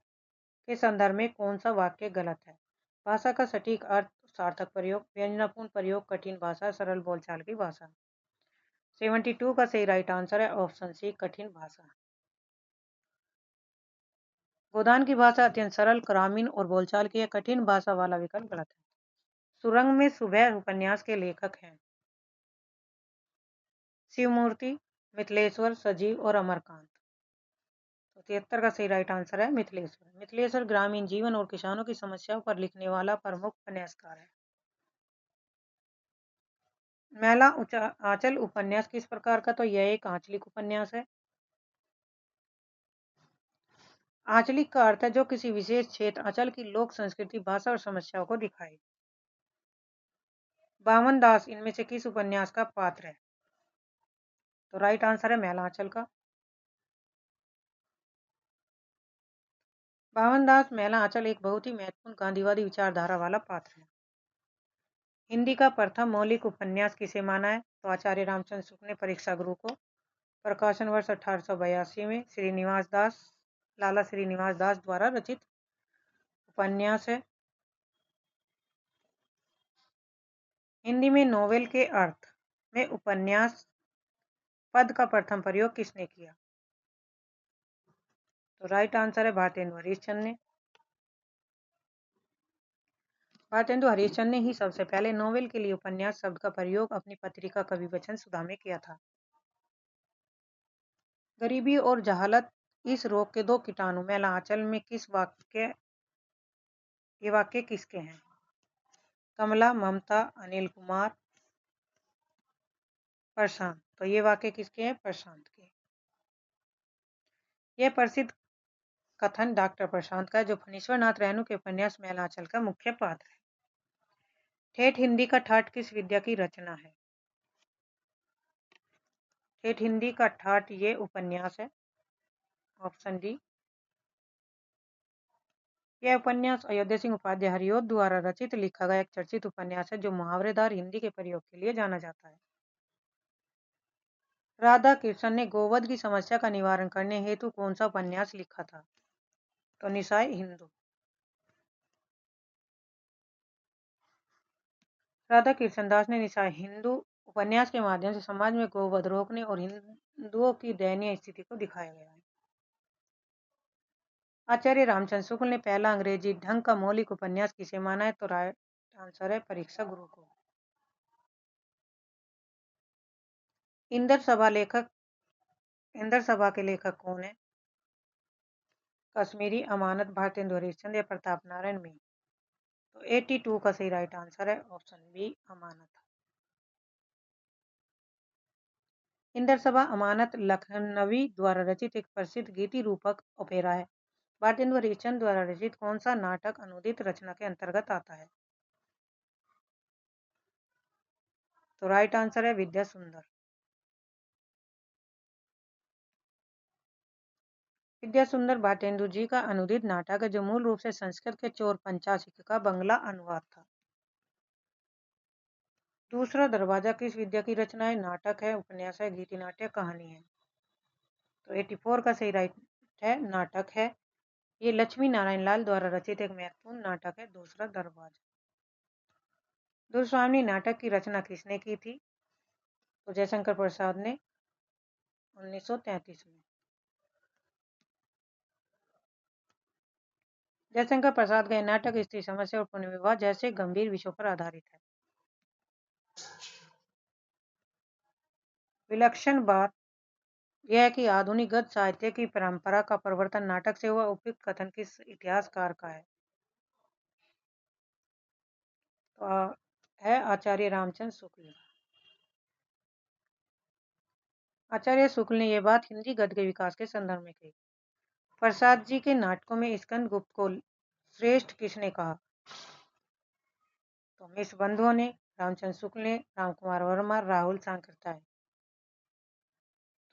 के संदर्भ में कौन सा वाक्य गलत है? भाषा का सटीक अर्थ, सार्थक प्रयोग, व्यंजनापूर्ण प्रयोग, कठिन भाषा, सरल बोलचाल की भाषा। 72 का सही राइट आंसर है ऑप्शन सी, कठिन भाषा। गोदान की भाषा अत्यंत सरल, ग्रामीण और बोलचाल की है। कठिन भाषा वाला विकल्प गलत है। सुरंग में सुबह उपन्यास के लेखक हैं शिवमूर्ति, मिथिलेश्वर, सजीव और अमरकांत। तो 73 का सही राइट आंसर है मिथिलेश्वर। मिथिलेश्वर ग्रामीण जीवन और किसानों की समस्याओं पर लिखने वाला प्रमुख उपन्यासकार है। मैला आंचल उपन्यास किस प्रकार का? तो यह एक आंचलिक उपन्यास है। आंचलिक का अर्थ है जो किसी विशेष क्षेत्र अंचल की लोक संस्कृति, भाषा और समस्याओं को दिखाए। बावन दास इनमें से किस उपन्यास का पात्र है? तो राइट आंसर है मैला आंचल का। बावन दास मैला आंचल एक बहुत ही महत्वपूर्ण गांधीवादी विचारधारा वाला पात्र है। हिंदी का प्रथम मौलिक उपन्यास किसे माना है? तो आचार्य रामचंद्र शुक्ल ने परीक्षा गुरु को। प्रकाशन वर्ष 1882 में श्रीनिवास दास, लाला श्रीनिवास दास द्वारा रचित उपन्यास है। हिंदी में नोवेल के अर्थ में उपन्यास पद का प्रथम प्रयोग किसने किया? तो राइट आंसर है भारतेंदु हरीशचंद्र ने। भारतेंदु हरीशचंद्र ने ही सबसे पहले नोवेल के लिए उपन्यास शब्द का प्रयोग अपनी पत्रिका कवि वचन सुधा में किया था। गरीबी और जहालत इस रोग के दो कीटाणु मैला आंचल में ये वाक्य किसके हैं? कमला, ममता, अनिल कुमार, प्रशांत। तो ये वाक्य किसके हैं? प्रशांत के। यह प्रसिद्ध कथन डॉक्टर प्रशांत का है, जो फणीश्वरनाथ रेणु के उपन्यास मैला आंचल का मुख्य पात्र है। ठेठ हिंदी का ठाठ किस विद्या की रचना है? ठेठ हिंदी का ठाठ ये उपन्यास है। Option D. यह उपन्यास अयोध्या सिंह उपाध्याय हरिओद द्वारा रचित लिखा गया एक चर्चित उपन्यास है, जो मुहावरेदार हिंदी के प्रयोग के लिए जाना जाता है। राधा कृष्ण ने गोवध की समस्या का निवारण करने हेतु कौन सा उपन्यास लिखा था? तो निसाय हिंदू। राधा कृष्ण दास ने निसाय हिंदू उपन्यास के माध्यम से समाज में गोवध रोकने और हिंदुओं की दयनीय स्थिति को दिखाया गया है। आचार्य रामचंद्र शुक्ल ने पहला अंग्रेजी ढंग का मौलिक उपन्यास किसे माना है? तो राइट आंसर है परीक्षा गुरु को। इंदर सभा के लेखक कौन है? कश्मीरी, अमानत, भारतेंदु हरीशचंद्र या प्रताप नारायण मीर। तो 82 का सही राइट आंसर है ऑप्शन बी, अमानत। इंदर सभा अमानत लखनवी द्वारा रचित एक प्रसिद्ध गीति रूपक ओपेरा है। भारतेंदु हरीशचंद्र द्वारा रचित कौन सा नाटक अनुदित रचना के अंतर्गत आता है? तो राइट आंसर है विद्या सुंदर। विद्या सुंदर भारतेंदु जी का अनुदित नाटक है, जो मूल रूप से संस्कृत के चोर पंचाशिक का बंगला अनुवाद था। दूसरा दरवाजा किस विद्या की रचना है? नाटक है, उपन्यास है, गीति नाट्य, कहानी है। तो 84 का सही राइट है नाटक है। ये लक्ष्मी नारायण लाल द्वारा रचित एक महत्वपूर्ण नाटक है, दूसरा दरवाजा। दुर्स्वामी नाटक की रचना किसने की थी? तो जयशंकर प्रसाद ने 1933 में। जयशंकर प्रसाद का यह नाटक स्त्री समस्या और पुनर्विवाह जैसे गंभीर विषयों पर आधारित है। विलक्षण बात यह कि आधुनिक गद्य साहित्य की परंपरा का प्रवर्तन नाटक से हुआ। उपयुक्त कथन किस इतिहासकार का है? तो है आचार्य रामचंद्र शुक्ल। आचार्य शुक्ल ने यह बात हिंदी गद्य के विकास के संदर्भ में कही। प्रसाद जी के नाटकों में स्कंदगुप्त को श्रेष्ठ किसने कहा? तो मिश्र बंधुओं ने, रामचंद्र शुक्ल ने, रामकुमार वर्मा, राहुल सांकृत्याय।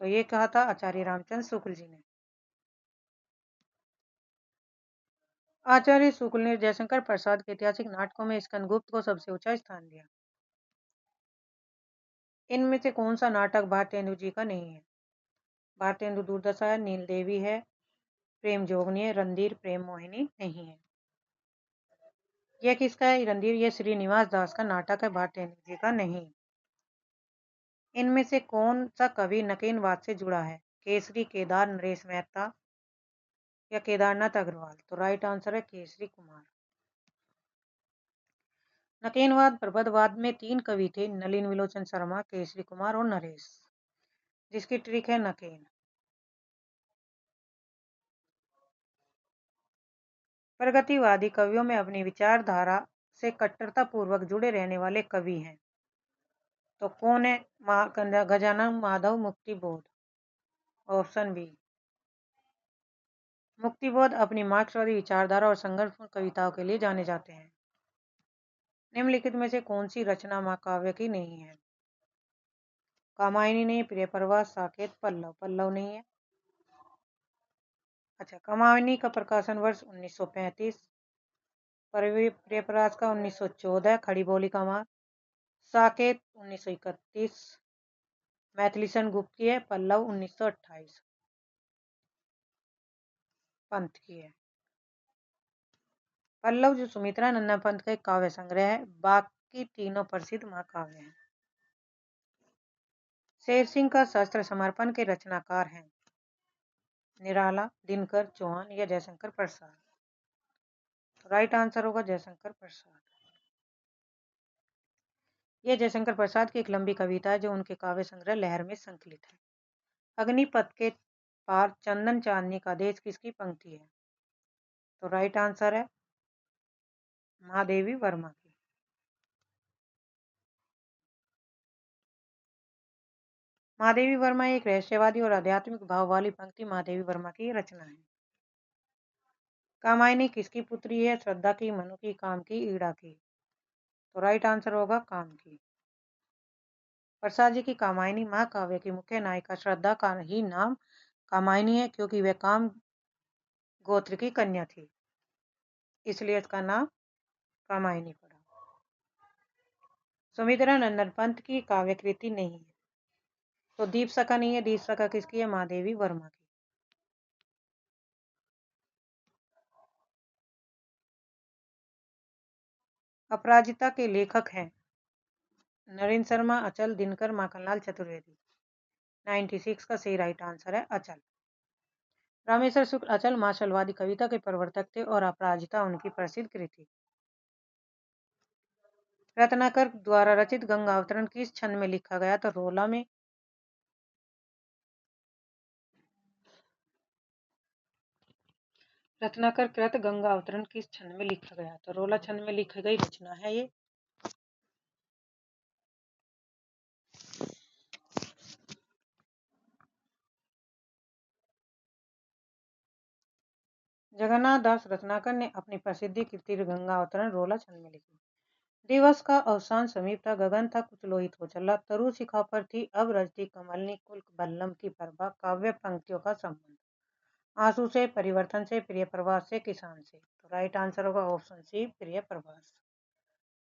तो ये कहा था आचार्य रामचंद्र शुक्ल जी ने। आचार्य शुक्ल ने जयशंकर प्रसाद के ऐतिहासिक नाटकों में स्कंदगुप्त को सबसे ऊंचा स्थान दिया। इनमें से कौन सा नाटक भारतेंदु जी का नहीं है? भारतेंदु दुर्दशा है, नील देवी है, प्रेम जोगनी है, रणधीर प्रेम मोहिनी नहीं है। यह किसका है? रणधीर। यह श्रीनिवास दास का नाटक है, भारतेंदु जी का नहीं। इनमें से कौन सा कवि नकेनवाद से जुड़ा है? केसरी, केदार, नरेश मेहता या केदारनाथ अग्रवाल? तो राइट आंसर है केसरी कुमार। नकेनवाद प्रबंधवाद में 3 कवि थे, नलिन विलोचन शर्मा, केसरी कुमार और नरेश, जिसकी ट्रिक है नकेन। प्रगतिवादी कवियों में अपनी विचारधारा से कट्टरता पूर्वक जुड़े रहने वाले कवि हैं। तो कौन है? गजानन माधव मुक्तिबोध। Option B. मुक्तिबोध अपनी मार्क्सवादी विचारधारा और संघर्षपूर्ण कविताओं के लिए जाने जाते हैं। निम्नलिखित में से कौन सी रचना महाकाव्य की नहीं है? कामायनी नहीं, प्रियप्रवास, साकेत, पल्लव। पल्लव नहीं है। अच्छा, कामायनी का प्रकाशन वर्ष 1935, प्रियप्रवास का 1914, खड़ी बोली का मार, साकेत 1931, मैथिलीशन गुप्त की है, पल्लव 1928 पंत की है। पल्लव जो सुमित्रा नन्दा पंत का एक काव्य संग्रह है, बाकी तीनों प्रसिद्ध महाकाव्य हैं। शेर सिंह का शस्त्र समर्पण के रचनाकार हैं? निराला, दिनकर, चौहान या जयशंकर प्रसाद? तो राइट आंसर होगा जयशंकर प्रसाद। यह जयशंकर प्रसाद की एक लंबी कविता है जो उनके काव्य संग्रह लहर में संकलित है। अग्निपथ के पार चंदन चांदनी का देश किसकी पंक्ति है? तो राइट आंसर है महादेवी वर्मा की। महादेवी वर्मा एक रहस्यवादी और आध्यात्मिक भाव वाली पंक्ति महादेवी वर्मा की रचना है। कामायनी किसकी पुत्री है? श्रद्धा की, मनु की, काम की, ईड़ा की? तो राइट आंसर होगा काम की। प्रसाद जी की कामायनी महाकाव्य की मुख्य नायिका श्रद्धा का ही नाम कामायनी है क्योंकि वह काम गोत्र की कन्या थी, इसलिए इसका नाम कामायनी पड़ा। सुमित्रा नंदन पंत की काव्यकृति नहीं है। तो दीप सखा नहीं है। दीप सखा किसकी है? महादेवी वर्मा की। अपराजिता के लेखक हैं नरेंद्र शर्मा, अचल, दिनकर, माखनलाल चतुर्वेदी। 96 का सही राइट आंसर है अचल। रामेश्वर शुक्ल अचल मार्शलवादी कविता के प्रवर्तक थे और अपराजिता उनकी प्रसिद्ध कृति। रत्नाकर द्वारा रचित गंगा अवतरण किस छंद में लिखा गया? तो रोला में। रत्नाकर कृत गंगा अवतरण किस छंद में लिखा गया? तो रोला छंद में लिखी गई रचना है ये। जगन्नाथ दास रत्नाकर ने अपनी प्रसिद्धि कृति गंगा अवतरण रोला छंद में लिखी। दिवस का अवसान समीप था, गगन था कुछ लोहित हो चला, तरु शिखा पर थी अब रजती कमलनी, कुल बल्लम की प्रभा। काव्य पंक्तियों का संबंध? आंसू से, परिवर्तन से, प्रिय प्रवास से, किसान से? तो राइट आंसर होगा ऑप्शन सी, प्रिय प्रवास।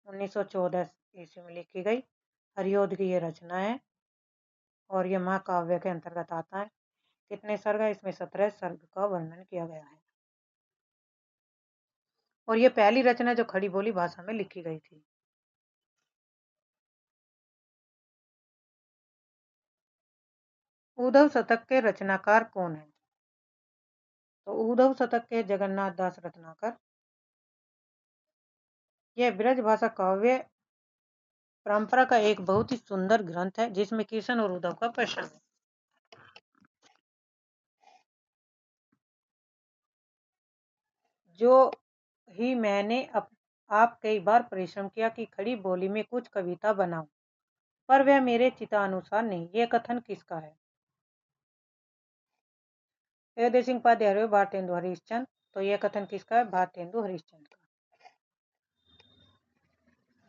1914 ईस्वी में लिखी गई हरियोध की ये रचना है और यह महाकाव्य के अंतर्गत आता है। कितने सर्ग है इसमें? 17 सर्ग का वर्णन किया गया है और यह पहली रचना जो खड़ी बोली भाषा में लिखी गई थी। उद्धव शतक के रचनाकार कौन है? तो उद्धव शतक के जगन्नाथ दास रत्नाकर। यह ब्रज भाषा काव्य परंपरा का एक बहुत ही सुंदर ग्रंथ है जिसमें कृष्ण और उद्धव का प्रसंग है। जो ही मैंने आप कई बार परिश्रम किया कि खड़ी बोली में कुछ कविता बनाऊं, पर वह मेरे चितानुसार नहीं। ये कथन किसका है? अयोध्या सिंह उपाध्याय, भारतेंदु हरिश्चंद्र। तो यह कथन किसका है? भारतेंदु हरिश्चंद्र का।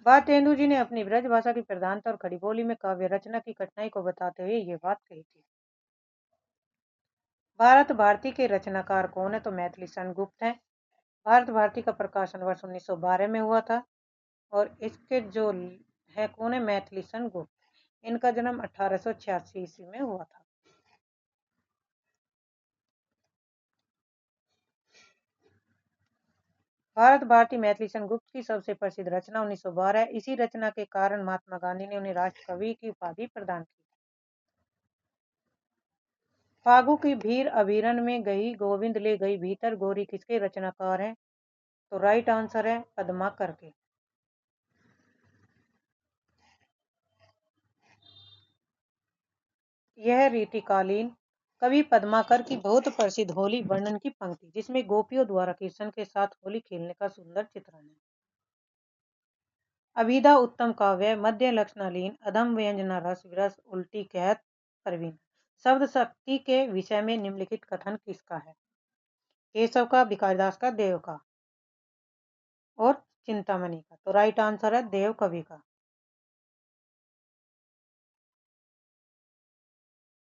भारतेंदु जी ने अपनी ब्रजभाषा की प्रधानता और खड़ी बोली में काव्य रचना की कठिनाई को बताते हुए ये बात कही थी। भारत भारती के रचनाकार कौन है? तो मैथिली शरण गुप्त हैं। भारत भारती का प्रकाशन वर्ष 1912 में हुआ था और इसके जो है कौन है? मैथिली शरण गुप्त। इनका जन्म 1886 ईस्वी में हुआ था। भारत भारती मैथिली शरण गुप्त की सबसे प्रसिद्ध रचना 1912 है। इसी रचना के कारण महात्मा गांधी ने उन्हें राष्ट्र कवि की उपाधि प्रदान की। फागु की भीर अभिरन में गई, गोविंद ले गई भीतर गोरी किसके रचनाकार हैं? तो राइट आंसर है पद्माकर के। यह रीतिकालीन कवि पद्माकर की बहुत प्रसिद्ध होली वर्णन की पंक्ति, जिसमें गोपियों द्वारा कृष्ण के साथ होली खेलने का सुंदर चित्रण है। अभिधा उत्तम काव्य, मध्य लक्षणालीन, अधम व्यंजना रस विरस, उल्टी कहत प्रवीण। शब्द शक्ति के विषय में निम्नलिखित कथन किसका है? केशव का, भिखारीदास का, देव का और चिंतामणि का। तो राइट आंसर है देव कवि का।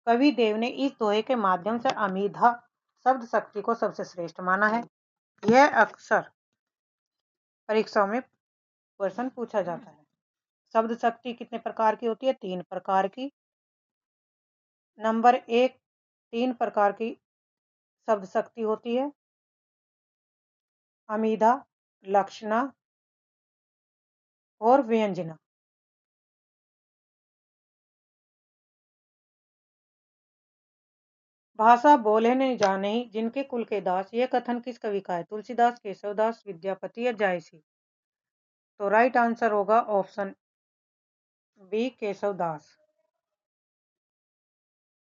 कवि देव ने इस दोहे के माध्यम से अमीधा शब्द शक्ति को सबसे श्रेष्ठ माना है। यह अक्सर परीक्षाओं में क्वेश्चन पूछा जाता है। शब्द शक्ति कितने प्रकार की होती है? 3 प्रकार की। नंबर 1, 3 प्रकार की शब्द शक्ति होती है, अमीधा, लक्षणा और व्यंजना। भाषा बोले नहीं जाने जिनके कुल के दास, यह कथन किस कवि का है? तुलसीदास, केशवदास, विद्यापति या जायसी। तो राइट आंसर होगा ऑप्शन बी, केशवदास।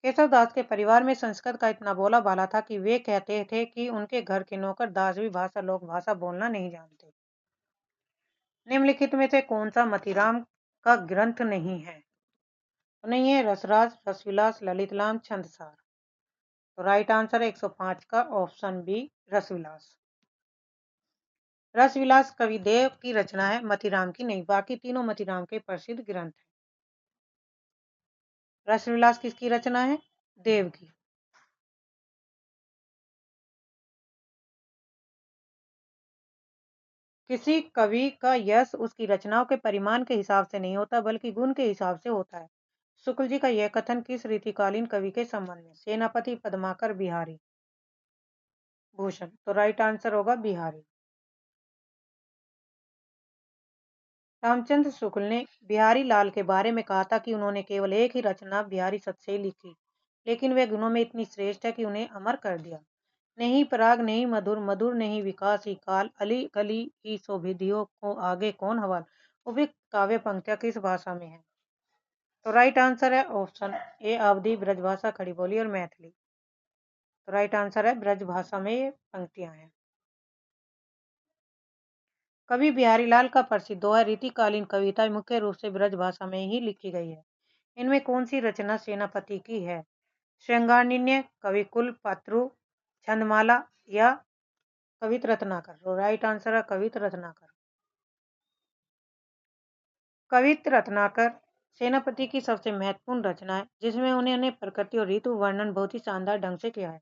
केशवदास के परिवार में संस्कृत का इतना बोला भाला था कि वे कहते थे कि उनके घर के नौकर दास भी भाषा लोक भाषा बोलना नहीं जानते। निम्नलिखित में से कौन सा मतीराम का ग्रंथ नहीं है? तो नहीं है रसराज, रसविलास, ललितलाम, छंदसार। तो राइट आंसर 105 का ऑप्शन बी, रसविलास। रसविलास कवि देव की रचना है, मतीराम की नहीं। बाकी तीनों मतीराम के प्रसिद्ध ग्रंथ हैं। रसविलास किसकी रचना है? देव की। किसी कवि का यश उसकी रचनाओं के परिमाण के हिसाब से नहीं होता, बल्कि गुण के हिसाब से होता है। शुक्ल जी का यह कथन किस रीतिकालीन कवि के संबंध में? सेनापति, पद्माकर, बिहारी भूषण। तो राइट आंसर होगा बिहारी। रामचंद्र शुक्ल ने बिहारी लाल के बारे में कहा था कि उन्होंने केवल एक ही रचना बिहारी सत से लिखी, लेकिन वे गुणों में इतनी श्रेष्ठ है कि उन्हें अमर कर दिया। नहीं पराग नहीं मधुर, मधुर नहीं विकास ही काल, अली कली ही शोभिधियों को आगे कौन हवाल। उपयुक्त काव्य पंक्तियां किस भाषा में है? तो राइट आंसर है ऑप्शन ए, अवधी, ब्रजभाषा, खड़ी बोली और मैथिली। तो राइट आंसर है ब्रजभाषा में ये पंक्तियां हैं। कवि बिहारी लाल का प्रसिद्ध दोहा रीतिकालीन कविता मुख्य रूप से ब्रजभाषा में ही लिखी गई है। इनमें कौन सी रचना सेनापति की है? श्रृंगारनिन्य, कविकुल, पात्रु, छंदमाला या कवित रत्नाकर। तो राइट आंसर है कवित रत्नाकर। कवित रत्नाकर सेनापति की सबसे महत्वपूर्ण रचना है, जिसमें उन्होंने प्रकृति और ऋतु वर्णन बहुत ही शानदार ढंग से किया है।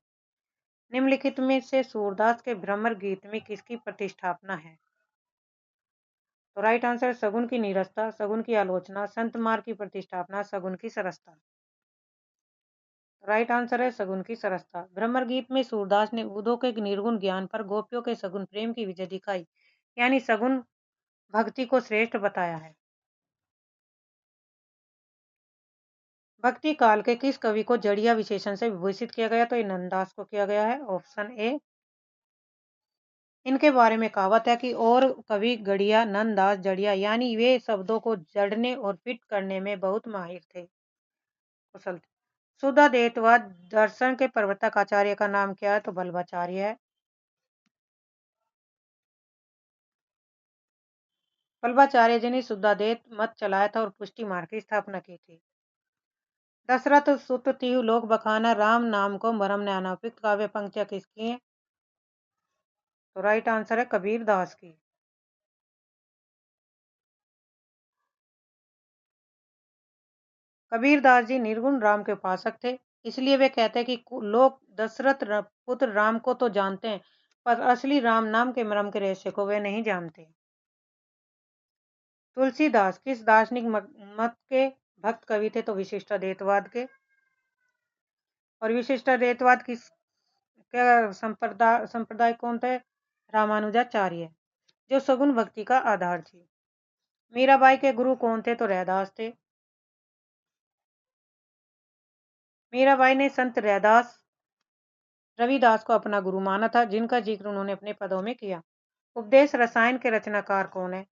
निम्नलिखित में से सूरदास के भ्रमर गीत में किसकी प्रतिष्ठापना है? तो राइट आंसर सगुन की नीरसता, सगुन की आलोचना, संत मार्ग की प्रतिष्ठापना, सगुन की सरसता। राइट आंसर है सगुन की सरसता। भ्रमर गीत में सूरदास ने बुद्धों के निर्गुण ज्ञान पर गोपियों के सगुन प्रेम की विजय दिखाई, यानी सगुन भक्ति को श्रेष्ठ बताया है। भक्ति काल के किस कवि को जड़िया विशेषण से विभूषित किया गया? तो ये नंददास को किया गया है, ऑप्शन ए। इनके बारे में कहावत है कि और कवि गड़िया, नंददास जड़िया, यानी वे शब्दों को जड़ने और फिट करने में बहुत माहिर थे, कुशल थे। शुद्ध अद्वैतवाद दर्शन के प्रवर्तक आचार्य का नाम क्या है? तो बल्लभाचार्य है। वल्लभाचार्य जी ने शुद्धादेव मत चलाया था और पुष्टि मार्ग की स्थापना की थी। दशरथ सुत तिहु लोक बखाना राम नाम को मरम ने अनापित काव्य पंक्तियां किसकी हैं? तो राइट आंसर है कबीर दास की। कबीर दास जी निर्गुण राम के उपासक थे, इसलिए वे कहते हैं कि लोग दशरथ पुत्र राम को तो जानते हैं, पर असली राम नाम के मर्म के रहस्य को वे नहीं जानते। तुलसीदास किस दार्शनिक मत के भक्त कवि थे? तो विशिष्टाद्वैतवाद के। और विशिष्टाद्वैतवाद किस क्या संप्रदाय कौन थे? रामानुजाचार्य, जो सगुण भक्ति का आधार थी। मीराबाई के गुरु कौन थे? तो रैदास थे। मीराबाई ने संत रविदास को अपना गुरु माना था, जिनका जिक्र उन्होंने अपने पदों में किया। उपदेश रसायन के रचनाकार कौन है?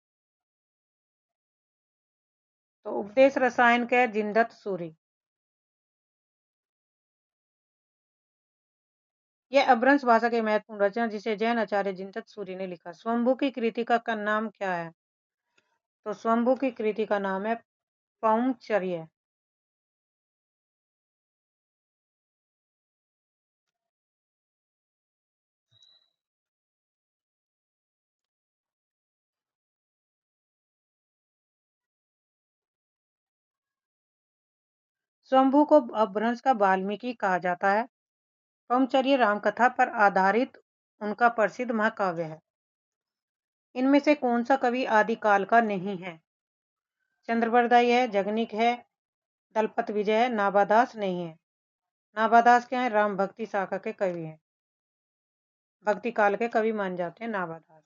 तो उपदेश रसायन के जिनदत्त सूरी। यह अपभ्रंश भाषा की महत्वपूर्ण रचना जिसे जैन आचार्य जिनदत्त सूरी ने लिखा। स्वयंभू की कृतिका का नाम क्या है? तो स्वयंभू की कृति का नाम है पौंचर्य। स्वयंभू को अपभ्रंश का वाल्मीकि कहा जाता है। पौंचर्य रामकथा पर आधारित उनका प्रसिद्ध महाकाव्य है। इनमें से कौन सा कवि आदिकाल का नहीं है? चंद्रबरदाई है, जगनिक है, दलपत विजय है, नाभादास नहीं है। नाभादास क्या है? राम भक्ति शाखा के कवि हैं, भक्ति काल के कवि मान जाते हैं नाभादास।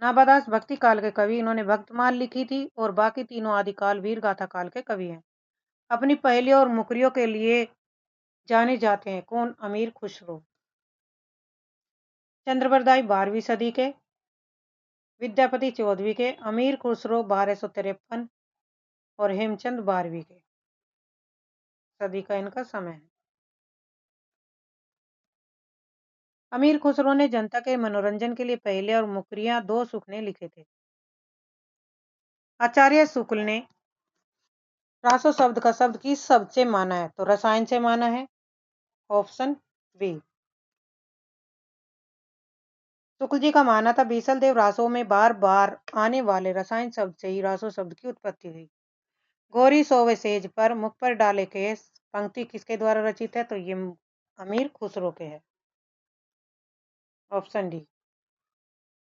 नाभादास भक्ति काल के कवि, इन्होंने भक्तमाल लिखी थी, और बाकी तीनों आदिकाल वीर गाथा काल के कवि हैं। अपनी पहेलियों और मुकरियों के लिए जाने जाते हैं कौन? अमीर खुसरो। चंद्रबरदाई 12वीं सदी के, विद्यापति 14वीं के, अमीर खुसरो 1253 और हेमचंद 12वीं के सदी का इनका समय है। अमीर खुसरो ने जनता के मनोरंजन के लिए पहेलियां और मुकरियां 2 सुखने लिखे थे। आचार्य शुक्ल ने रासो शब्द का शब्द किस शब्द से माना है? तो रसायन से माना है। Option B. शुक्ल जी का मानना था बीसल देव रासों में बार बार आने वाले रसायन शब्द से ही रासो शब्द की उत्पत्ति हुई। गोरी सोवे सेज पर मुख पर डाले केस पंक्ति किसके द्वारा रचित है? तो ये अमीर खुसरो के है। Option D.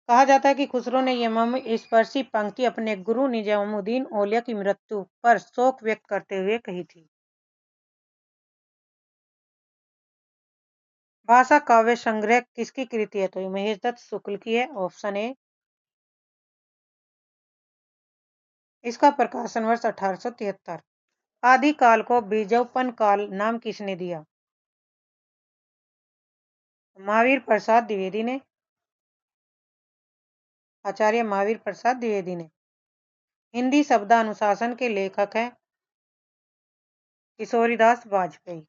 कहा जाता है कि खुसरो ने यह मर्म स्पर्शी पंक्ति अपने गुरु निजामुद्दीन औलिया की मृत्यु पर शोक व्यक्त करते हुए कही थी। भाषा काव्य संग्रह किसकी कृति है? तो ये महेश दत्त शुक्ल की है। Option A. इसका प्रकाशन वर्ष 1873। आदिकाल को बीजोपन काल नाम किसने दिया? महावीर प्रसाद द्विवेदी ने। आचार्य महावीर प्रसाद द्विवेदी ने। हिंदी शब्दानुशासन के लेखक हैं किशोरीदास वाजपेयी।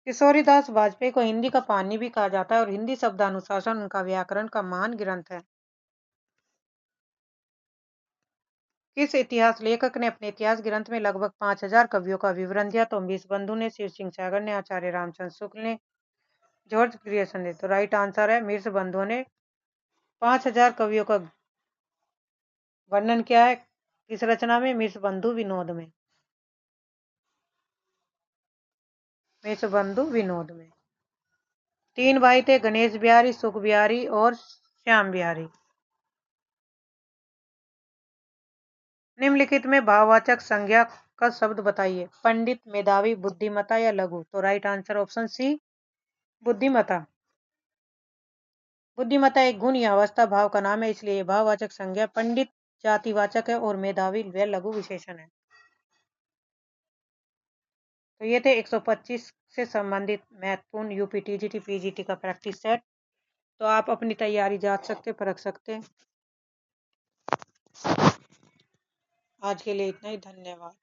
किशोरीदास वाजपेयी को हिंदी का पानी भी कहा जाता है, और हिंदी शब्दानुशासन उनका व्याकरण का महान ग्रंथ है। किस इतिहास लेखक ने अपने इतिहास ग्रंथ में लगभग 5000 कवियों का विवरण दिया? तो मिर्च ने, शिव सिंह सागर ने, आचार्य रामचंद्र शुक्ल ने, जॉर्ज ग्रियर्सन ने। तो राइट आंसर है मिर्च ने 5000 कवियों का वर्णन किया है। किस रचना में? मिर्च विनोद में। मिर्च विनोद में। 3 भाई थे, गणेश बिहारी, सुख बिहारी और श्याम बिहारी। निम्नलिखित में भाववाचक संज्ञा का शब्द बताइए। पंडित, मेधावी, बुद्धिमता या लघु? तो राइट आंसर ऑप्शन सी, बुद्धिमता। बुद्धिमता एक गुण या अवस्था भाव का नाम है, इसलिए भाववाचक संज्ञा। पंडित जातिवाचक है और मेधावी व लघु विशेषण है। तो ये थे 125 से संबंधित महत्वपूर्ण यूपी टीजीटी पीजीटी का प्रैक्टिस सेट। तो आप अपनी तैयारी जांच सकते, परख सकते। आज के लिए इतना ही। धन्यवाद।